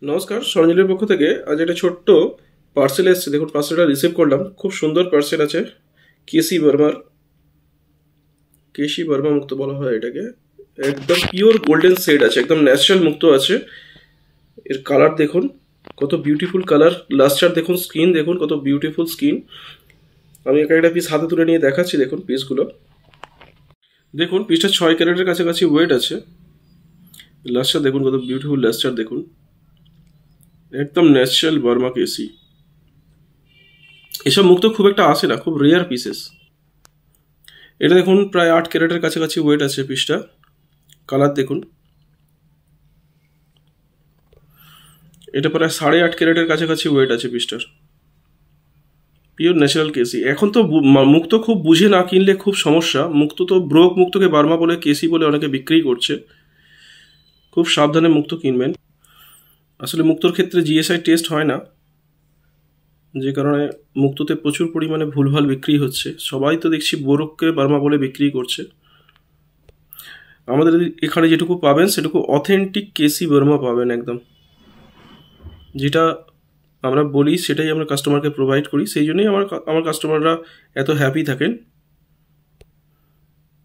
নমস্কার, স্বর্ণজলির পক্ষ থেকে আজ একটা ছোট্ট পার্সেল এসেছে। দেখুন, পার্সেলটা রিসিভ করলাম। খুব সুন্দর পার্সেল আছে। কেসি বর্মা মুক্ত বলা হয় এটাকে। একদম পিওর গোল্ডেন শেড আছে, একদম ন্যাচারাল মুক্ত আছে। এর কালার দেখুন, কত বিউটিফুল কালার। লাস্টার দেখুন, স্কিন দেখুন, কত বিউটিফুল স্কিন। আমি একটা পিস হাতে তুলে নিয়ে দেখাচ্ছি। দেখুন পিসগুলো, দেখুন পিসটা 6 ক্যারেটের কাছাকাছি ওয়েট আছে। লাস্টার দেখুন, কত বিউটিফুল লাস্টার দেখুন, একদম ন্যাচারাল বর্মা কেসি। এসব মুক্ত খুব একটা আসে না, খুব রেয়ার পিসেস। এটা দেখুন প্রায় 8 ক্যারেটের কাছাকাছি ওয়েট আছে পিসটা। কালার দেখুন, এটা প্রায় 8.5 ক্যারেটের কাছাকাছি ওয়েট আছে পিসটার। পিওর ন্যাচারাল কেসি। এখন তো মুক্ত খুব বুঝে না কিনলে খুব সমস্যা। মুক্ত তো ব্রোক মুক্তকে বার্মা বলে, কেসি বলে অনেকে বিক্রি করছে। খুব সাবধানে মুক্ত কিনবেন। আসলে মুক্তর ক্ষেত্রে জিএসআই টেস্ট হয় না, যে কারণে মুক্ততে প্রচুর পরিমাণে ভুলভাল বিক্রি হচ্ছে। সবাই তো দেখছি বোরককে বার্মা বলে বিক্রি করছে। আমাদের এখানে যেটুকু পাবেন সেটুকু অথেন্টিক কেসি বর্মা পাবেন একদম। যেটা আমরা বলি সেটাই আমরা কাস্টমারকে প্রোভাইড করি, সেই জন্যই আমার কাস্টমাররা এত হ্যাপি থাকেন।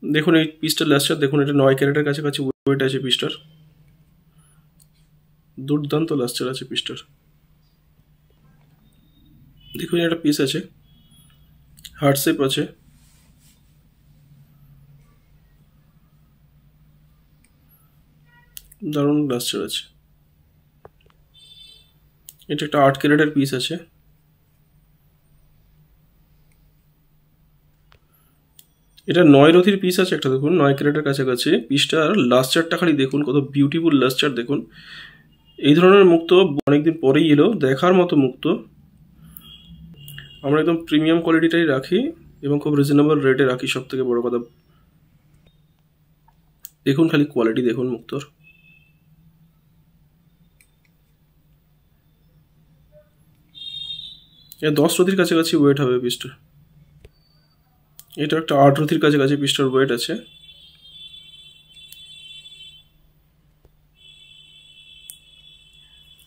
দেখুন এই পিসটার লাস্টার দেখুন, এটা 9 ক্যারেটের কাছাকাছি ওয়েট আছে পিসটার। দুর্দান্ত লাস্টার আছে পিসটার। দেখুন একটা পিস আছে, হার্ট শেপ আছে। দারুণ লাস্টার আছে। এটা একটা 8 ক্যারেটের পিস আছে। এটা 9 রতির পিস আছে একটা। দেখুন 9 ক্যারেটের কাছাকাছি পিসটার লাস্টারটা খালি দেখুন, কত বিউটিফুল লাস্টার দেখুন। এই ধরনের মুক্ত অনেকদিন পরেই এলো, দেখার মতো মুক্ত। আমরা একদম প্রিমিয়াম কোয়ালিটিটাই রাখি এবং খুব রিজনেবল রেটে রাখি। সব থেকে বড় কথা দেখুন, খালি কোয়ালিটি দেখুন মুক্তর। এটা 10 রতির কাছাকাছি ওয়েট হবে পিসটা। এটা একটা 8 রতির কাছাকাছি পিসটার ওয়েট আছে।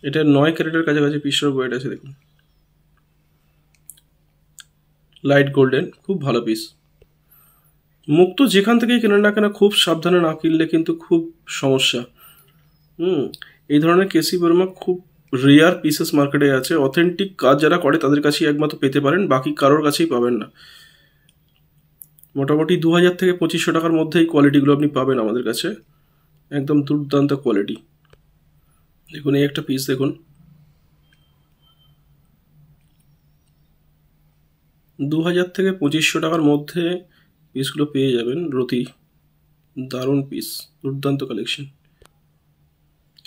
এটা 9 ক্যারেটের কাছাকাছি পিসটার ওয়েট আছে। দেখুন লাইট গোল্ডেন, খুব ভালো পিস। মুক্ত যেখান থেকেই কেনেন না কেন, খুব সাবধানে না কিনলে কিন্তু খুব সমস্যা। এই ধরনের কেসি বর্মা খুব রেয়ার পিসেস মার্কেটে আছে। অথেন্টিক কাজ যারা করে তাদের কাছেই একমাত্র পেতে পারেন, বাকি কারোর কাছেই পাবেন না। মোটামুটি 2000 থেকে 2500 টাকার মধ্যে এই কোয়ালিটিগুলো আপনি পাবেন আমাদের কাছে। একদম দুর্দান্ত কোয়ালিটি। দেখুন এই একটা পিস দেখুন, 2000 থেকে 2500 টাকার মধ্যে পিসগুলো পেয়ে যাবেন। রতি, দারুণ পিস, দুর্দান্ত কালেকশন।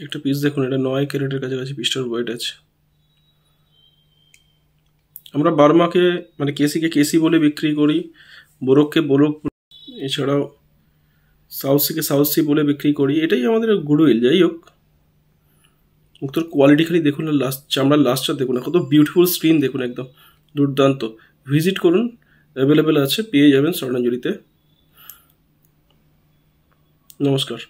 একটা পিস দেখুন, এটা 9 ক্যারেটের কাছাকাছি পিসটার ওয়েট আছে। আমরা বার্মাকে মানে কেসিকে কেসি বলে বিক্রি করি, বোরককে বোরক, এছাড়াও সাউথসিকে সাউথসি বলে বিক্রি করি। এটাই আমাদের গুডউইল। যাই হোক, মুক্তোর কোয়ালিটি খালি দেখুন, লাস্ট চামড়ার লাস্টটা দেখুন, কত বিউটিফুল স্ক্রিন দেখুন, একদম দুর্দান্ত। ভিজিট করুন, অ্যাভেলেবেল আছে, পেয়ে যাবেন স্বর্ণাঞ্জলিতে। নমস্কার।